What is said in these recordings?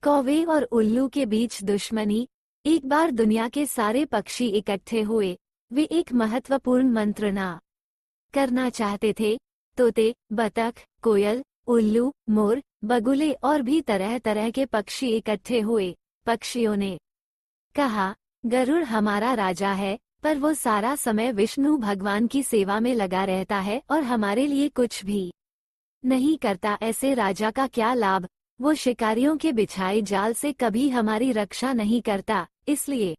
कौवे और उल्लू के बीच दुश्मनी। एक बार दुनिया के सारे पक्षी इकट्ठे हुए। वे एक महत्वपूर्ण मंत्रणा करना चाहते थे। तोते, बतख, कोयल, उल्लू, मोर, बगुले और भी तरह तरह के पक्षी इकट्ठे हुए। पक्षियों ने कहा, गरुड़ हमारा राजा है, पर वो सारा समय विष्णु भगवान की सेवा में लगा रहता है और हमारे लिए कुछ भी नहीं करता। ऐसे राजा का क्या लाभ? वो शिकारियों के बिछाए जाल से कभी हमारी रक्षा नहीं करता। इसलिए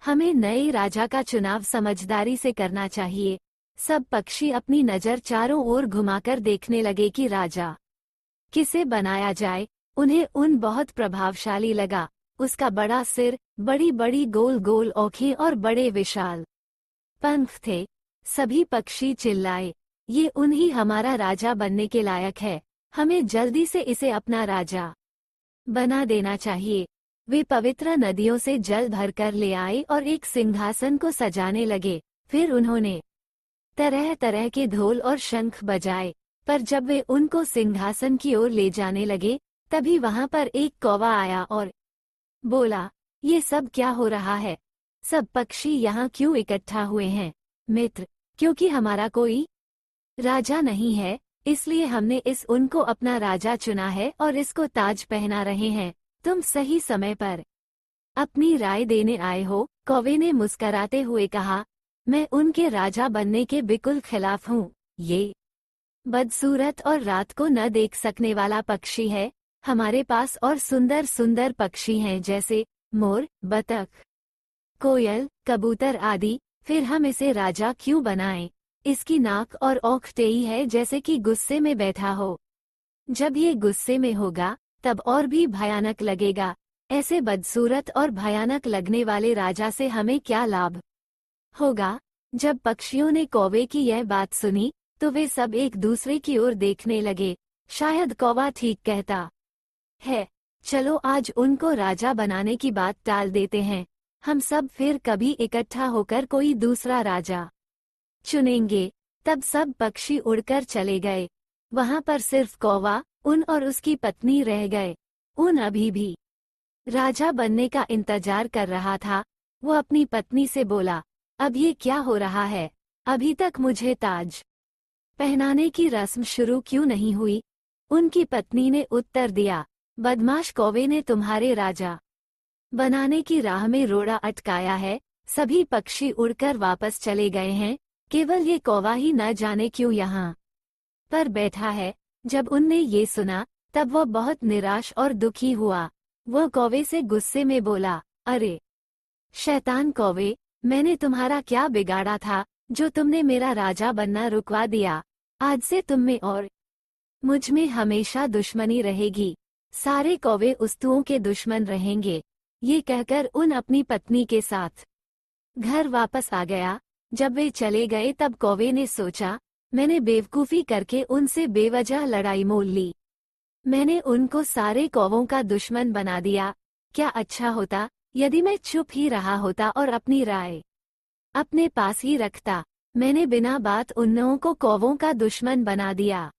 हमें नए राजा का चुनाव समझदारी से करना चाहिए। सब पक्षी अपनी नजर चारों ओर घुमाकर देखने लगे कि राजा किसे बनाया जाए। उन्हें उन बहुत प्रभावशाली लगा। उसका बड़ा सिर, बड़ी बड़ी गोल गोल आँखें और बड़े विशाल पंख थे। सभी पक्षी चिल्लाए, ये उन्हीं हमारा राजा बनने के लायक है। हमें जल्दी से इसे अपना राजा बना देना चाहिए। वे पवित्र नदियों से जल भरकर ले आए और एक सिंहासन को सजाने लगे। फिर उन्होंने तरह तरह के ढोल और शंख बजाए। पर जब वे उनको सिंहासन की ओर ले जाने लगे, तभी वहां पर एक कौवा आया और बोला, ये सब क्या हो रहा है? सब पक्षी यहाँ क्यों इकट्ठा हुए हैं? मित्र, क्योंकि हमारा कोई राजा नहीं है, इसलिए हमने इस उनको अपना राजा चुना है और इसको ताज पहना रहे हैं। तुम सही समय पर अपनी राय देने आए हो। कौवे ने मुस्कराते हुए कहा, मैं उनके राजा बनने के बिल्कुल खिलाफ हूँ। ये बदसूरत और रात को न देख सकने वाला पक्षी है। हमारे पास और सुंदर सुंदर पक्षी हैं, जैसे मोर, बतख, कोयल, कबूतर आदि। फिर हम इसे राजा क्यों बनाएं? इसकी नाक और औंख टेढ़ी है, जैसे कि गुस्से में बैठा हो। जब ये गुस्से में होगा तब और भी भयानक लगेगा। ऐसे बदसूरत और भयानक लगने वाले राजा से हमें क्या लाभ होगा? जब पक्षियों ने कौवे की यह बात सुनी तो वे सब एक दूसरे की ओर देखने लगे। शायद कौवा ठीक कहता है। चलो आज उनको राजा बनाने की बात टाल देते हैं। हम सब फिर कभी इकट्ठा होकर कोई दूसरा राजा चुनेंगे। तब सब पक्षी उड़कर चले गए। वहां पर सिर्फ कौवा, उन और उसकी पत्नी रह गए। उन अभी भी राजा बनने का इंतजार कर रहा था। वो अपनी पत्नी से बोला, अब ये क्या हो रहा है? अभी तक मुझे ताज पहनाने की रस्म शुरू क्यों नहीं हुई? उनकी पत्नी ने उत्तर दिया, बदमाश कौवे ने तुम्हारे राजा बनाने की राह में रोड़ा अटकाया है। सभी पक्षी उड़कर वापस चले गए हैं। केवल ये कौवा ही न जाने क्यों यहाँ पर बैठा है। जब उनने ये सुना तब वो बहुत निराश और दुखी हुआ। वो कौवे से गुस्से में बोला, अरे शैतान कौवे, मैंने तुम्हारा क्या बिगाड़ा था जो तुमने मेरा राजा बनना रुकवा दिया? आज से तुम में और मुझ में हमेशा दुश्मनी रहेगी। सारे कौवे उस्तुओं के दुश्मन रहेंगे। ये कहकर उन अपनी पत्नी के साथ घर वापस आ गया। जब वे चले गए तब कौवे ने सोचा, मैंने बेवकूफ़ी करके उनसे बेवजह लड़ाई मोल ली। मैंने उनको सारे कौवों का दुश्मन बना दिया। क्या अच्छा होता यदि मैं चुप ही रहा होता और अपनी राय अपने पास ही रखता। मैंने बिना बात उन को कौवों का दुश्मन बना दिया।